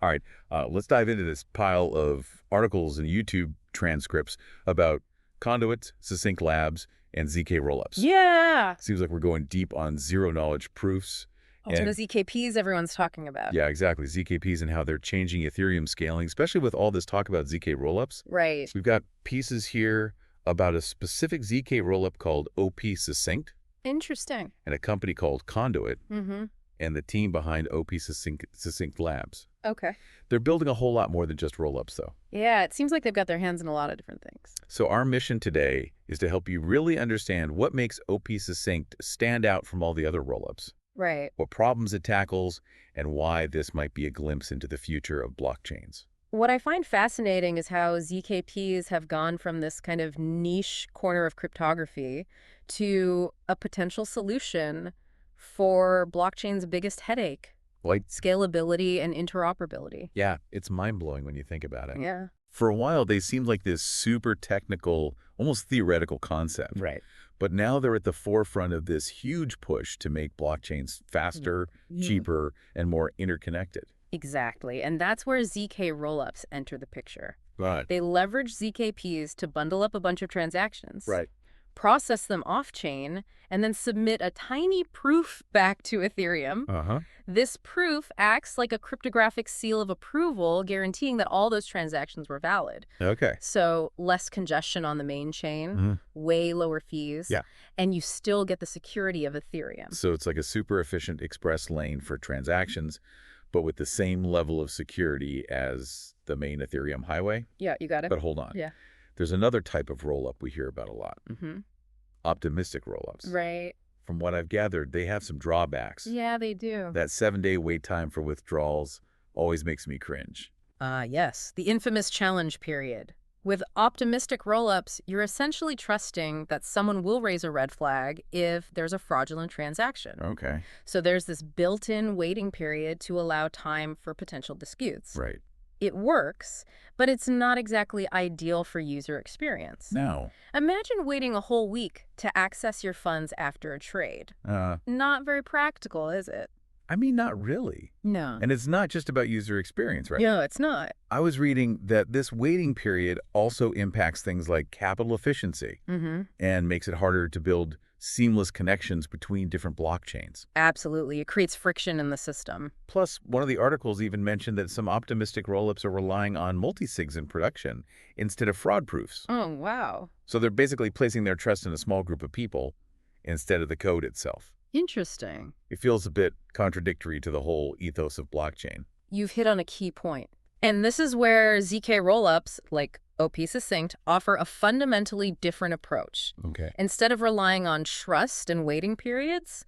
All right, let's dive into this pile of articles and YouTube transcripts about conduits, Succinct Labs, and ZK rollups. Yeah. Seems like we're going deep on zero-knowledge proofs. And the ZKPs everyone's talking about. Yeah, exactly. ZKPs and how they're changing Ethereum scaling, especially with all this talk about ZK rollups. Right. We've got pieces here about a specific ZK rollup called OP Succinct. Interesting. And a company called Conduit. Mm-hmm. And the team behind OP Succinct Labs. Okay. They're building a whole lot more than just rollups, though. Yeah, it seems like they've got their hands in a lot of different things. So our mission today is to help you really understand what makes OP Succinct stand out from all the other rollups. Right. What problems it tackles, and why this might be a glimpse into the future of blockchains. What I find fascinating is how ZKPs have gone from this kind of niche corner of cryptography to a potential solution for blockchain's biggest headache. Like, scalability and interoperability. Yeah, it's mind-blowing when you think about it. Yeah. For a while, they seemed like this super technical, almost theoretical concept. Right. But now they're at the forefront of this huge push to make blockchains faster, cheaper, and more interconnected. Exactly. And that's where ZK rollups enter the picture. Right. They leverage ZKPs to bundle up a bunch of transactions. Right. Process them off-chain, and then submit a tiny proof back to Ethereum. Uh-huh. This proof acts like a cryptographic seal of approval, guaranteeing that all those transactions were valid. Okay. So less congestion on the main chain, way lower fees, and you still get the security of Ethereum. So it's like a super efficient express lane for transactions, but with the same level of security as the main Ethereum highway? Yeah, you got it. But hold on. Yeah. There's another type of rollup we hear about a lot. Optimistic rollups. Right. From what I've gathered, they have some drawbacks. Yeah, they do. That 7-day wait time for withdrawals always makes me cringe. Yes, the infamous challenge period. With optimistic rollups, you're essentially trusting that someone will raise a red flag if there's a fraudulent transaction. Okay. So there's this built-in waiting period to allow time for potential disputes. Right. It works, but it's not exactly ideal for user experience. No. Imagine waiting a whole week to access your funds after a trade. Not very practical, is it? I mean, not really. No. And it's not just about user experience, right? No, it's not. I was reading that this waiting period also impacts things like capital efficiency and makes it harder to build seamless connections between different blockchains. Absolutely. It creates friction in the system. Plus, one of the articles even mentioned that some optimistic rollups are relying on multisigs in production instead of fraud proofs. Oh, wow. So they're basically placing their trust in a small group of people instead of the code itself. Interesting. It feels a bit contradictory to the whole ethos of blockchain. You've hit on a key point. And this is where ZK rollups, like OP Succinct, offer a fundamentally different approach. Okay. Instead of relying on trust and waiting periods,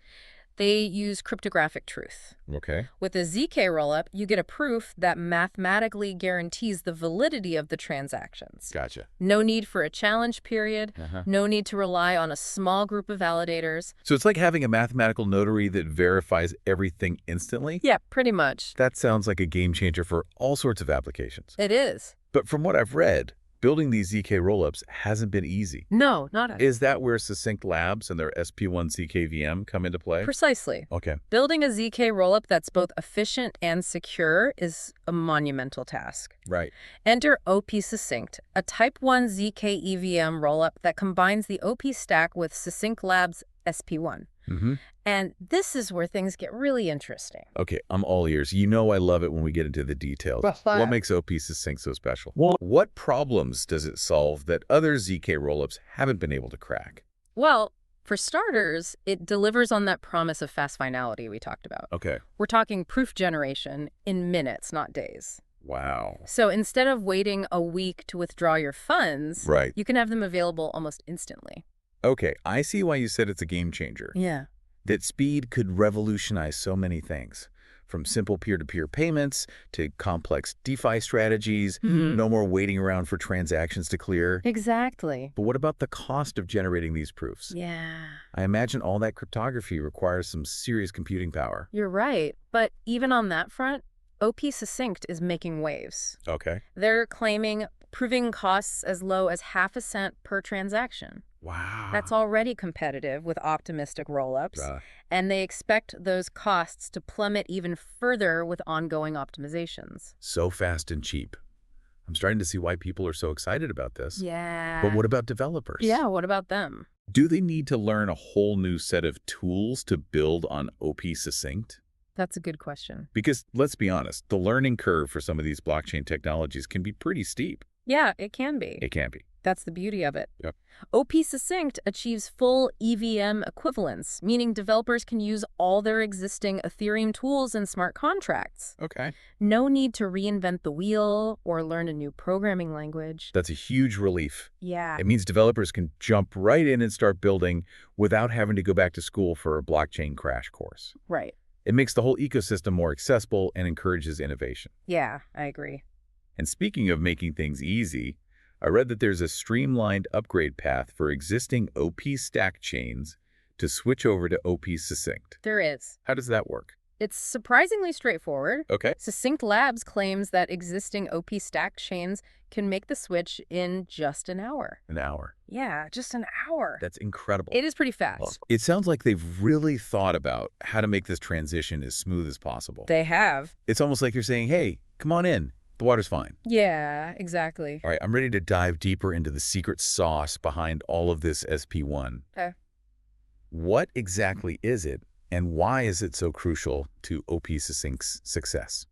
they use cryptographic truth. Okay. With a ZK rollup, you get a proof that mathematically guarantees the validity of the transactions. Gotcha. No need for a challenge period. No need to rely on a small group of validators. So it's like having a mathematical notary that verifies everything instantly? Yeah, pretty much. That sounds like a game changer for all sorts of applications. It is. But from what I've read, building these ZK rollups hasn't been easy. No, not at all. Is that where Succinct Labs and their SP1 zkVM come into play? Precisely. Okay. Building a ZK rollup that's both efficient and secure is a monumental task. Right. Enter OP Succinct, a Type 1 ZK EVM rollup that combines the OP stack with Succinct Labs SP1. And this is where things get really interesting. Okay, I'm all ears. You know I love it when we get into the details. What makes OP Succinct so special? What problems does it solve that other ZK rollups haven't been able to crack? Well, for starters, it delivers on that promise of fast finality we talked about. Okay. We're talking proof generation in minutes, not days. Wow. So instead of waiting a week to withdraw your funds, you can have them available almost instantly. Okay, I see why you said it's a game changer. Yeah. That speed could revolutionize so many things, from simple peer-to-peer payments to complex DeFi strategies, no more waiting around for transactions to clear. Exactly. But what about the cost of generating these proofs? Yeah. I imagine all that cryptography requires some serious computing power. You're right. But even on that front, OP Succinct is making waves. Okay. They're claiming proving costs as low as half a cent per transaction. Wow. That's already competitive with optimistic rollups, Uh, and they expect those costs to plummet even further with ongoing optimizations. so fast and cheap. I'm starting to see why people are so excited about this. But Yeah. what about developers? Yeah, what about them? Do they need to learn a whole new set of tools to build on OP Succinct? That's a good question. Because let's be honest, the learning curve for some of these blockchain technologies can be pretty steep. Yeah, it can be. It can be. That's the beauty of it. Yep. OP Succinct achieves full EVM equivalence, meaning developers can use all their existing Ethereum tools and smart contracts. Okay. No need to reinvent the wheel or learn a new programming language. That's a huge relief. Yeah. It means developers can jump right in and start building without having to go back to school for a blockchain crash course. Right. It makes the whole ecosystem more accessible and encourages innovation. Yeah, I agree. And speaking of making things easy, I read that there's a streamlined upgrade path for existing OP stack chains to switch over to OP Succinct. There is. How does that work? It's surprisingly straightforward. Okay. Succinct Labs claims that existing OP stack chains can make the switch in just an hour. An hour. Yeah, just an hour. That's incredible. It is pretty fast. It sounds like they've really thought about how to make this transition as smooth as possible. They have. It's almost like you're saying, hey, come on in. The water's fine. Yeah, exactly. All right, I'm ready to dive deeper into the secret sauce behind all of this SP1. Okay. What exactly is it, and why is it so crucial to OP Succinct's success?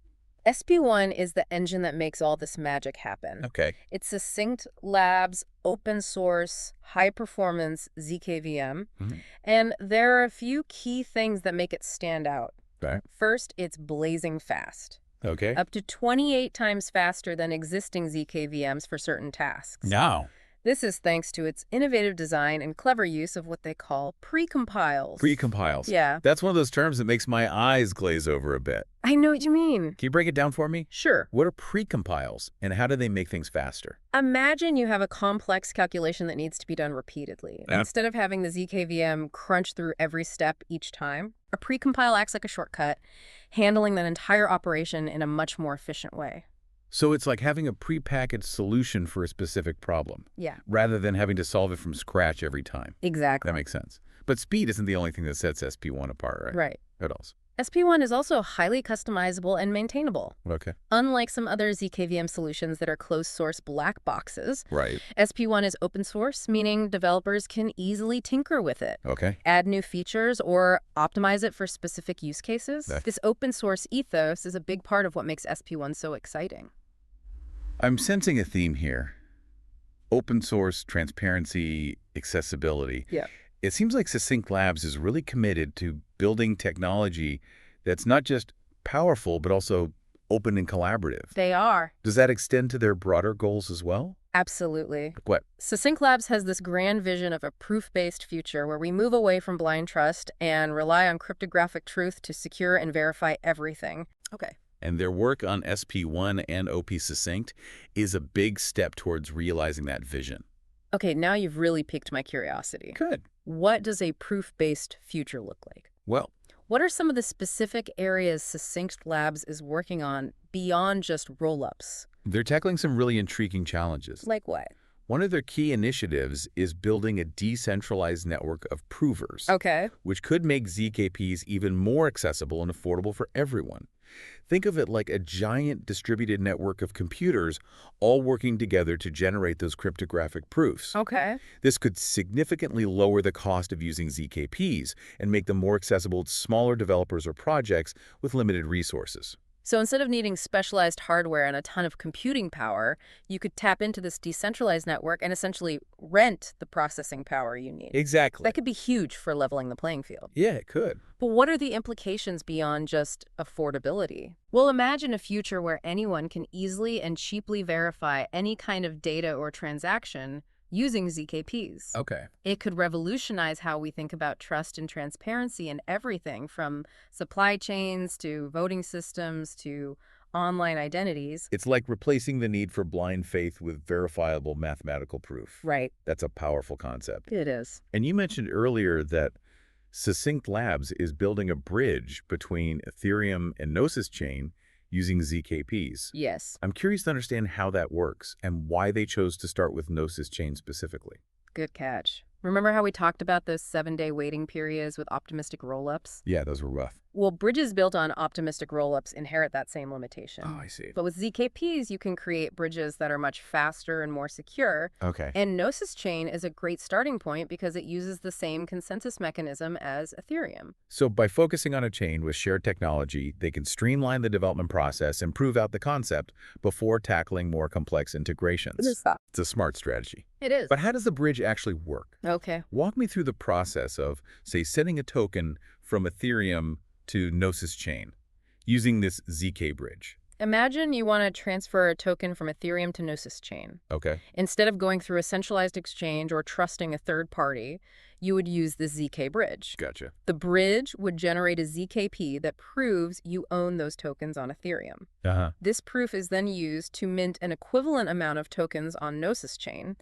SP1 is the engine that makes all this magic happen. Okay. It's Succinct Labs, open source, high performance zkVM. Mhm. And there are a few key things that make it stand out. Okay. First, it's blazing fast. Okay. Up to 28 times faster than existing zkVMs for certain tasks. Now, This is thanks to its innovative design and clever use of what they call precompiles. precompiles. Yeah. That's one of those terms that makes my eyes glaze over a bit. I know what you mean. Can you break it down for me? Sure. What are precompiles, and how do they make things faster? Imagine you have a complex calculation that needs to be done repeatedly. Yeah. Instead of having the zkVM crunch through every step each time, a precompile acts like a shortcut, handling that entire operation in a much more efficient way. So it's like having a prepackaged solution for a specific problem, Yeah, rather than having to solve it from scratch every time. exactly. That makes sense. But speed isn't the only thing that sets SP1 apart, right? Right. What else? SP1 is also highly customizable and maintainable. Okay. Unlike some other zkVM solutions that are closed-source black boxes, Right. SP1 is open source, meaning developers can easily tinker with it, Okay. add new features, or optimize it for specific use cases. That- This open source ethos is a big part of what makes SP1 so exciting. I'm sensing a theme here. Open source, transparency, accessibility. Yeah. It seems like Succinct Labs is really committed to building technology that's not just powerful, but also open and collaborative. They are. Does that extend to their broader goals as well? Absolutely. Like what? Succinct Labs has this grand vision of a proof-based future where we move away from blind trust and rely on cryptographic truth to secure and verify everything. Okay. And their work on SP1 and OP Succinct is a big step towards realizing that vision. Okay, now you've really piqued my curiosity. Good. What does a proof-based future look like? Well, What are some of the specific areas Succinct Labs is working on beyond just rollups? they're tackling some really intriguing challenges. Like what? One of their key initiatives is building a decentralized network of provers, Okay. which could make ZKPs even more accessible and affordable for everyone. Think of it like a giant distributed network of computers all working together to generate those cryptographic proofs. Okay. This could significantly lower the cost of using ZKPs and make them more accessible to smaller developers or projects with limited resources. So instead of needing specialized hardware and a ton of computing power, you could tap into this decentralized network and essentially rent the processing power you need. Exactly. That could be huge for leveling the playing field. Yeah, it could. But what are the implications beyond just affordability? Well, imagine a future where anyone can easily and cheaply verify any kind of data or transaction using ZKPs. Okay. It could revolutionize how we think about trust and transparency in everything from supply chains to voting systems to online identities. It's like replacing the need for blind faith with verifiable mathematical proof. Right. That's a powerful concept. It is. And you mentioned earlier that Succinct Labs is building a bridge between Ethereum and Gnosis chain using ZKPs. Yes. I'm curious to understand how that works and why they chose to start with Gnosis chain specifically. Good catch. Remember how we talked about those 7-day waiting periods with optimistic rollups? Yeah, those were rough. Well, bridges built on optimistic rollups inherit that same Oh, limitation. I see. But with ZKPs, you can create bridges that are much faster and more secure. Okay. And Gnosis Chain is a great starting point because it uses the same consensus mechanism as Ethereum. So by focusing on a chain with shared technology, they can streamline the development process and prove out the concept before tackling more complex integrations. It's a smart strategy. It is. But how does the bridge actually work? Okay. Walk me through the process of, say, sending a token from Ethereum to Gnosis Chain using this ZK bridge. Imagine you want to transfer a token from Ethereum to Gnosis Chain. Okay. Instead of going through a centralized exchange or trusting a third party, you would use the ZK bridge. Gotcha. The bridge would generate a ZKP that proves you own those tokens on Ethereum. Uh-huh. This proof is then used to mint an equivalent amount of tokens on Gnosis Chain,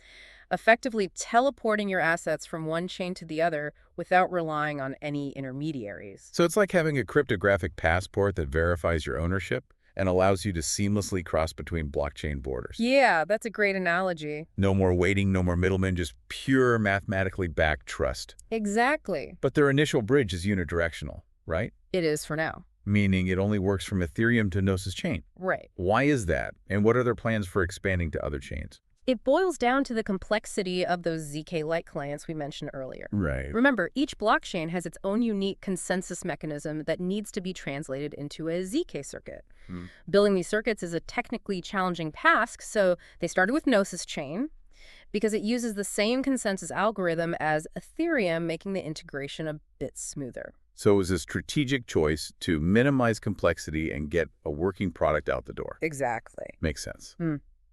effectively teleporting your assets from one chain to the other without relying on any intermediaries. So it's like having a cryptographic passport that verifies your ownership and allows you to seamlessly cross between blockchain borders. Yeah, that's a great analogy. No more waiting, no more middlemen, just pure mathematically backed trust. Exactly. But their initial bridge is unidirectional, right? It is for now. Meaning it only works from Ethereum to Gnosis Chain. Right. Why is that? And what are their plans for expanding to other chains? It boils down to the complexity of those ZK-like clients we mentioned earlier. Right. Remember, each blockchain has its own unique consensus mechanism that needs to be translated into a ZK circuit. Building these circuits is a technically challenging task, so they started with Gnosis Chain because it uses the same consensus algorithm as Ethereum, making the integration a bit smoother. So it was a strategic choice to minimize complexity and get a working product out the door. Exactly. Makes sense.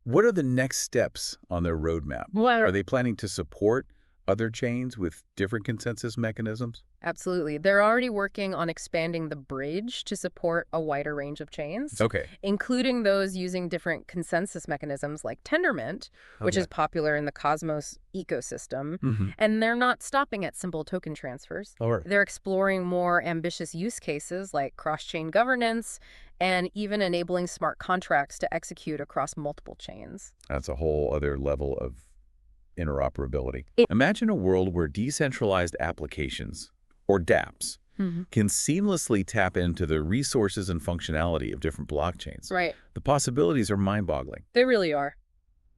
What are the next steps on their roadmap? Are they planning to support other chains with different consensus mechanisms? Absolutely. They're already working on expanding the bridge to support a wider range of chains, Okay. including those using different consensus mechanisms like Tendermint, which is popular in the Cosmos ecosystem. And they're not stopping at simple token transfers. All right. They're exploring more ambitious use cases like cross-chain governance and even enabling smart contracts to execute across multiple chains. That's a whole other level of interoperability. Imagine a world where decentralized applications, or dApps, can seamlessly tap into the resources and functionality of different blockchains. Right. The possibilities are mind-boggling. They really are.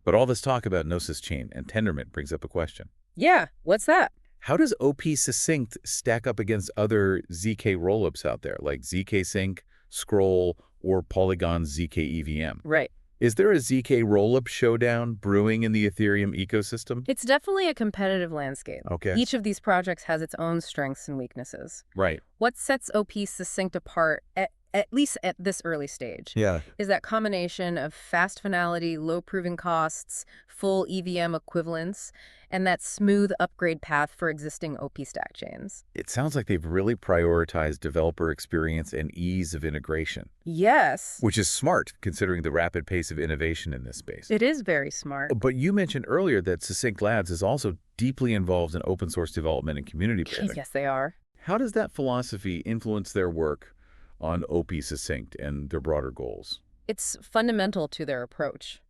But all this talk about Gnosis Chain and Tendermint brings up a question. Yeah, what's that? How does OP Succinct stack up against other ZK rollups out there, like zkSync, Scroll, or Polygon's zkEVM? Right. Is there a ZK rollup showdown brewing in the Ethereum ecosystem? It's definitely a competitive landscape. Okay. Each of these projects has its own strengths and weaknesses. Right. What sets OP Succinct apart, at least at this early stage, is that combination of fast finality, low proving costs, full EVM equivalence, and that smooth upgrade path for existing OP stack chains. It sounds like they've really prioritized developer experience and ease of integration. Yes. Which is smart, considering the rapid pace of innovation in this space. It is very smart. But you mentioned earlier that Succinct Labs is also deeply involved in open source development and community building. Yes, they are. How does that philosophy influence their work on OP Succinct and their broader goals? It's fundamental to their approach.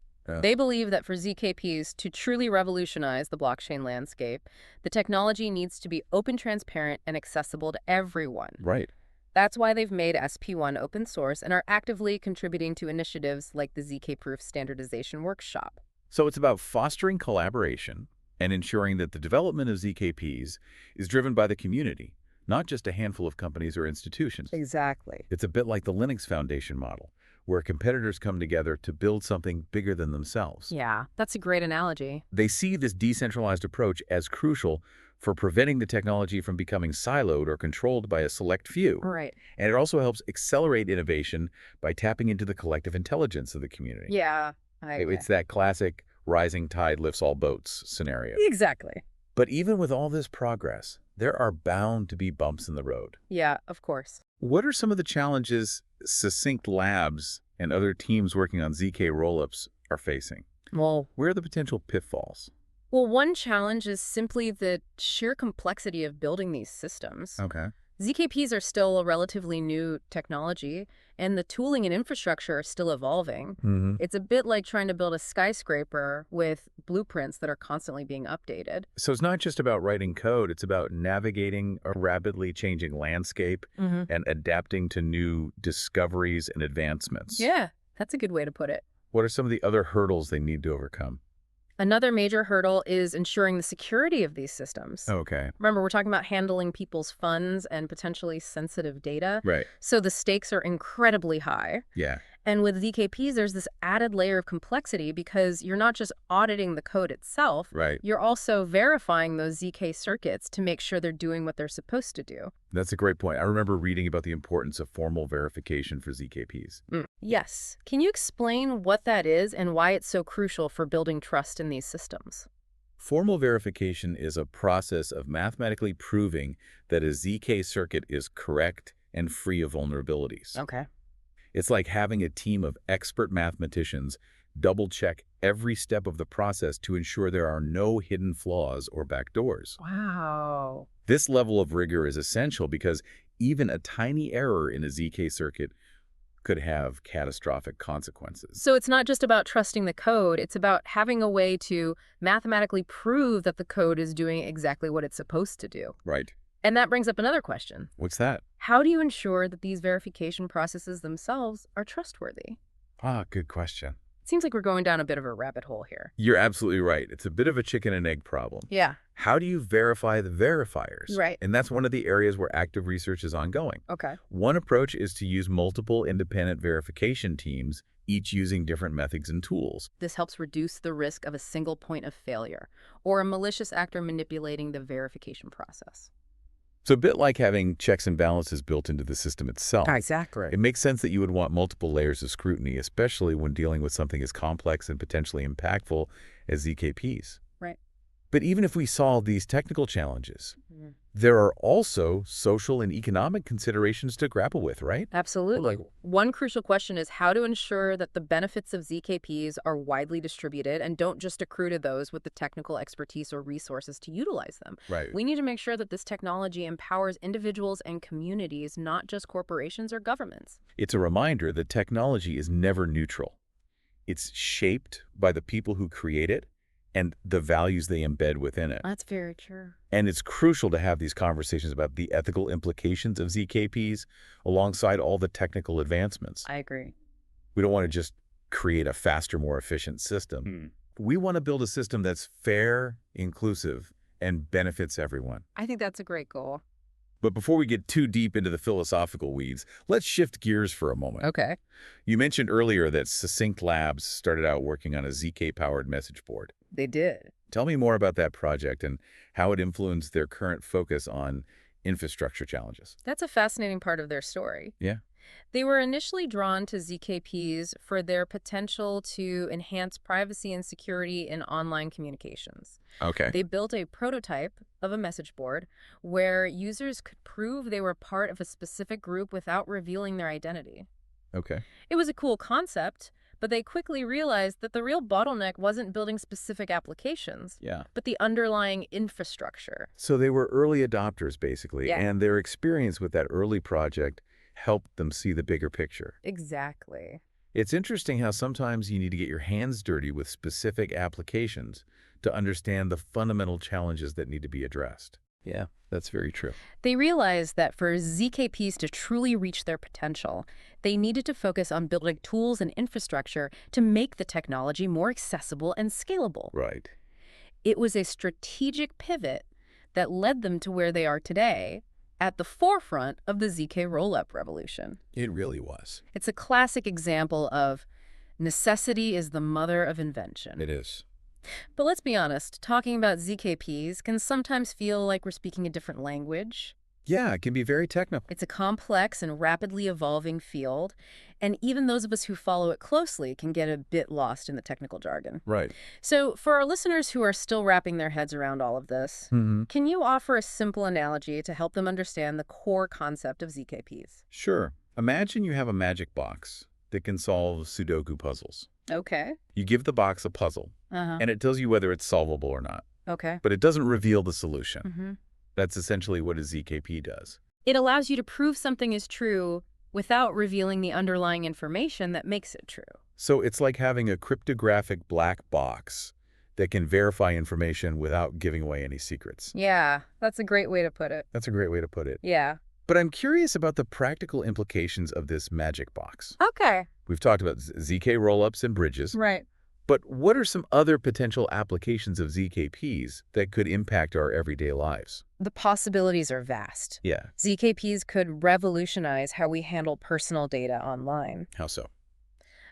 They believe that for ZKPs to truly revolutionize the blockchain landscape, the technology needs to be open, transparent, and accessible to everyone. Right. That's why they've made SP1 open source and are actively contributing to initiatives like the ZK Proof Standardization Workshop. So it's about fostering collaboration and ensuring that the development of ZKPs is driven by the community, not just a handful of companies or institutions. Exactly. It's a bit like the Linux Foundation model, where competitors come together to build something bigger than themselves. Yeah, that's a great analogy. They see this decentralized approach as crucial for preventing the technology from becoming siloed or controlled by a select few. Right. And it also helps accelerate innovation by tapping into the collective intelligence of the community. Yeah, I agree. It's that classic rising tide lifts all boats scenario. Exactly. But even with all this progress, there are bound to be bumps in the road. Yeah, of course. What are some of the challenges Succinct Labs and other teams working on ZK rollups are facing? Well, Where are the potential pitfalls? one challenge is simply the sheer complexity of building these systems. Okay. ZKPs are still a relatively new technology, and the tooling and infrastructure are still evolving. Hmm. It's a bit like trying to build a skyscraper with blueprints that are constantly being updated. So it's not just about writing code, it's about navigating a rapidly changing landscape Hmm. and adapting to new discoveries and advancements. Yeah, that's a good way to put it. What are some of the other hurdles they need to overcome? Another major hurdle is ensuring the security of these systems. Okay. Remember, we're talking about handling people's funds and potentially sensitive data. Right. So the stakes are incredibly high. Yeah. And with ZKPs, there's this added layer of complexity because you're not just auditing the code itself, Right. you're also verifying those ZK circuits to make sure they're doing what they're supposed to do. That's a great point. I remember reading about the importance of formal verification for ZKPs. Yes. Can you explain what that is and why it's so crucial for building trust in these systems? Formal verification is a process of mathematically proving that a ZK circuit is correct and free of vulnerabilities. Okay. It's like having a team of expert mathematicians double-check every step of the process to ensure there are no hidden flaws or backdoors. Wow. This level of rigor is essential because even a tiny error in a ZK circuit could have catastrophic consequences. So it's not just about trusting the code, it's about having a way to mathematically prove that the code is doing exactly what it's supposed to do. Right. And that brings up another question. What's that? How do you ensure that these verification processes themselves are trustworthy? Good question. It seems like we're going down a bit of a rabbit hole here. You're absolutely right. It's a bit of a chicken and egg problem. Yeah. How do you verify the verifiers? Right. And that's one of the areas where active research is ongoing. Okay. One approach is to use multiple independent verification teams, each using different methods and tools. This helps reduce the risk of a single point of failure or a malicious actor manipulating the verification process. So a bit like having checks and balances built into the system itself. Exactly. It makes sense that you would want multiple layers of scrutiny, especially when dealing with something as complex and potentially impactful as ZKPs. Right. But even if we solve these technical challenges, Mhm. there are also social and economic considerations to grapple with, right? Absolutely. One crucial question is how to ensure that the benefits of ZKPs are widely distributed and don't just accrue to those with the technical expertise or resources to utilize them. Right. We need to make sure that this technology empowers individuals and communities, not just corporations or governments. It's a reminder that technology is never neutral. It's shaped by the people who create it and the values they embed within it. That's very true. And it's crucial to have these conversations about the ethical implications of ZKPs alongside all the technical advancements. I agree. We don't want to just create a faster, more efficient system. We want to build a system that's fair, inclusive, and benefits everyone. I think that's a great goal. But before we get too deep into the philosophical weeds, let's shift gears for a moment. Okay. You mentioned earlier that Succinct Labs started out working on a ZK-powered message board. They did. Tell me more about that project and how it influenced their current focus on infrastructure challenges. That's a fascinating part of their story. Yeah. They were initially drawn to ZKPs for their potential to enhance privacy and security in online communications. Okay. They built a prototype of a message board where users could prove they were part of a specific group without revealing their identity. Okay. It was a cool concept, but they quickly realized that the real bottleneck wasn't building specific applications, Yeah. but the underlying infrastructure. So they were early adopters, basically, Yeah. and their experience with that early project helped them see the bigger picture. Exactly. It's interesting how sometimes you need to get your hands dirty with specific applications to understand the fundamental challenges that need to be addressed. Yeah, that's very true. They realized that for ZKPs to truly reach their potential, they needed to focus on building tools and infrastructure to make the technology more accessible and scalable. Right. It was a strategic pivot that led them to where they are today, at the forefront of the ZK rollup revolution. It really was. It's a classic example of necessity is the mother of invention. It is. But let's be honest, talking about ZKPs can sometimes feel like we're speaking a different language. Yeah, it can be very technical. It's a complex and rapidly evolving field, and even those of us who follow it closely can get a bit lost in the technical jargon. Right. So for our listeners who are still wrapping their heads around all of this, can you offer a simple analogy to help them understand the core concept of ZKPs? Sure. Imagine you have a magic box that can solve Sudoku puzzles. Okay. You give the box a puzzle, and it tells you whether it's solvable or not. Okay. But it doesn't reveal the solution. That's essentially what a ZKP does. It allows you to prove something is true without revealing the underlying information that makes it true. So it's like having a cryptographic black box that can verify information without giving away any secrets. Yeah, that's a great way to put it. That's a great way to put it. Yeah. But I'm curious about the practical implications of this magic box. Okay. We've talked about ZK rollups and bridges, Right. but what are some other potential applications of ZKPs that could impact our everyday lives? The possibilities are vast. Yeah, ZKPs could revolutionize how we handle personal data online. how so?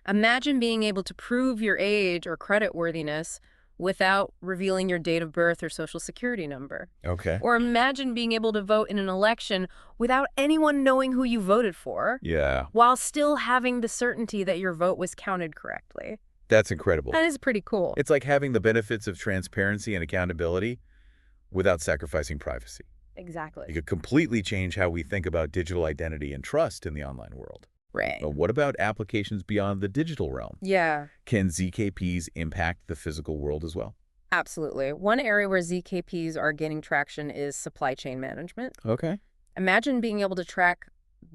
Imagine being able to prove your age or creditworthiness without revealing your date of birth or social security number. Okay. Or imagine being able to vote in an election without anyone knowing who you voted for, Yeah, while still having the certainty that your vote was counted correctly. that's incredible. That is pretty cool. It's like having the benefits of transparency and accountability without sacrificing privacy. It Exactly. could completely change how we think about digital identity and trust in the online world. Right. But what about applications beyond the digital realm? Yeah, Can ZKPs impact the physical world as well? absolutely. One area where ZKPs are gaining traction is supply chain management. Okay. Imagine being able to track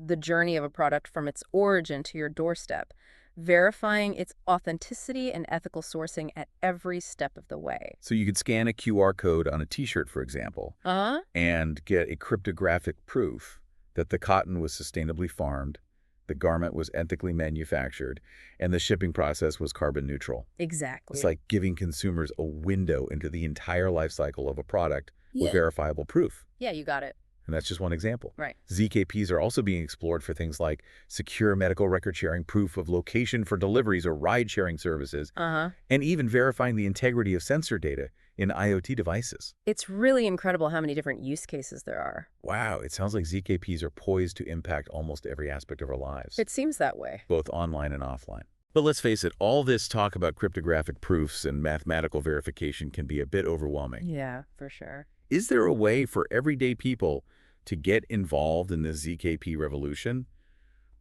the journey of a product from its origin to your doorstep, verifying its authenticity and ethical sourcing at every step of the way. So you could scan a QR code on a t-shirt, for example, Uh-huh. and get a cryptographic proof that the cotton was sustainably farmed, the garment was ethically manufactured, and the shipping process was carbon neutral. Exactly. It's like giving consumers a window into the entire life cycle of a product with verifiable proof. Yeah, you got it. And that's just one example. Right. ZKPs are also being explored for things like secure medical record sharing, proof of location for deliveries or ride-sharing services, Uh-huh. and even verifying the integrity of sensor data in IoT devices. It's really incredible how many different use cases there are. Wow, it sounds like ZKPs are poised to impact almost every aspect of our lives, It seems that way. both online and offline. But let's face it, all this talk about cryptographic proofs and mathematical verification can be a bit overwhelming. Yeah, for sure. Is there a way for everyday people to get involved in this ZKP revolution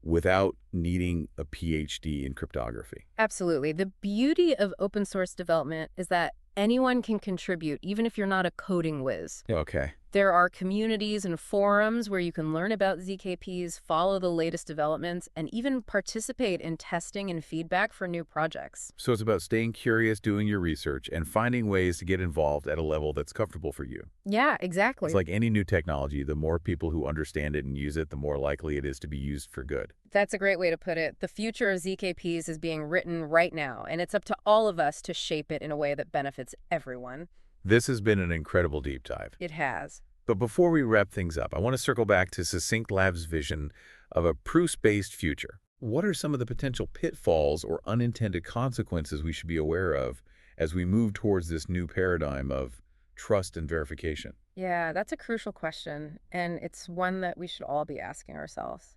without needing a PhD in cryptography? Absolutely. The beauty of open source development is that anyone can contribute, even if you're not a coding whiz. Okay. There are communities and forums where you can learn about ZKPs, follow the latest developments, and even participate in testing and feedback for new projects. So it's about staying curious, doing your research, and finding ways to get involved at a level that's comfortable for you. Yeah, exactly. It's like any new technology, the more people who understand it and use it, the more likely it is to be used for good. That's a great way to put it. The future of ZKPs is being written right now, and it's up to all of us to shape it in a way that benefits everyone. This has been an incredible deep dive. It has. But before we wrap things up, I want to circle back to Succinct Labs' vision of a proofs-based future. What are some of the potential pitfalls or unintended consequences we should be aware of as we move towards this new paradigm of trust and verification? Yeah, that's a crucial question, and it's one that we should all be asking ourselves.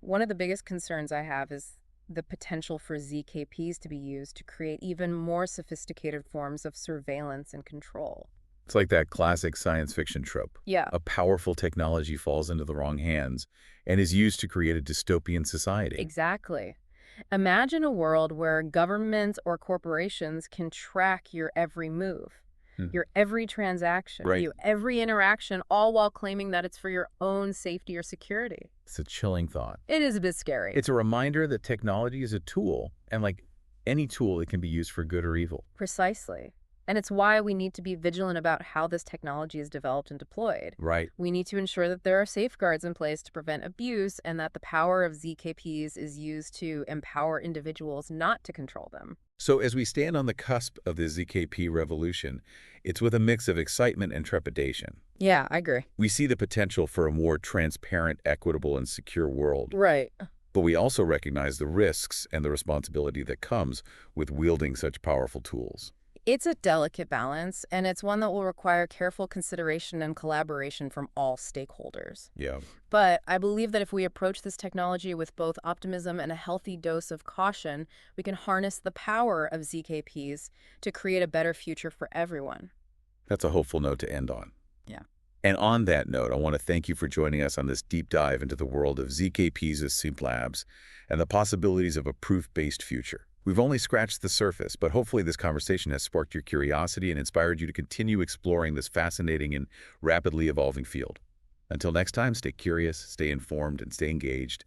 One of the biggest concerns I have is the potential for ZKPs to be used to create even more sophisticated forms of surveillance and control. It's like that classic science fiction trope. Yeah, A powerful technology falls into the wrong hands and is used to create a dystopian society. exactly. Imagine a world where governments or corporations can track your every move, Hmm. your every transaction, Right. your every interaction, all while claiming that it's for your own safety or security. It's a chilling thought. It is a bit scary. It's a reminder that technology is a tool, and like any tool, it can be used for good or evil. Precisely. And it's why we need to be vigilant about how this technology is developed and deployed. Right. We need to ensure that there are safeguards in place to prevent abuse and that the power of ZKPs is used to empower individuals, not to control them. So as we stand on the cusp of the ZKP revolution, it's with a mix of excitement and trepidation. Yeah, I agree. We see the potential for a more transparent, equitable, and secure world, Right. but we also recognize the risks and the responsibility that comes with wielding such powerful tools. It's a delicate balance, and it's one that will require careful consideration and collaboration from all stakeholders. Yeah. But I believe that if we approach this technology with both optimism and a healthy dose of caution, we can harness the power of ZKPs to create a better future for everyone. That's a hopeful note to end on. Yeah. And on that note, I want to thank you for joining us on this deep dive into the world of ZKPs as Succinct Labs and the possibilities of a proof-based future. We've only scratched the surface, but hopefully this conversation has sparked your curiosity and inspired you to continue exploring this fascinating and rapidly evolving field. Until next time, stay curious, stay informed, and stay engaged.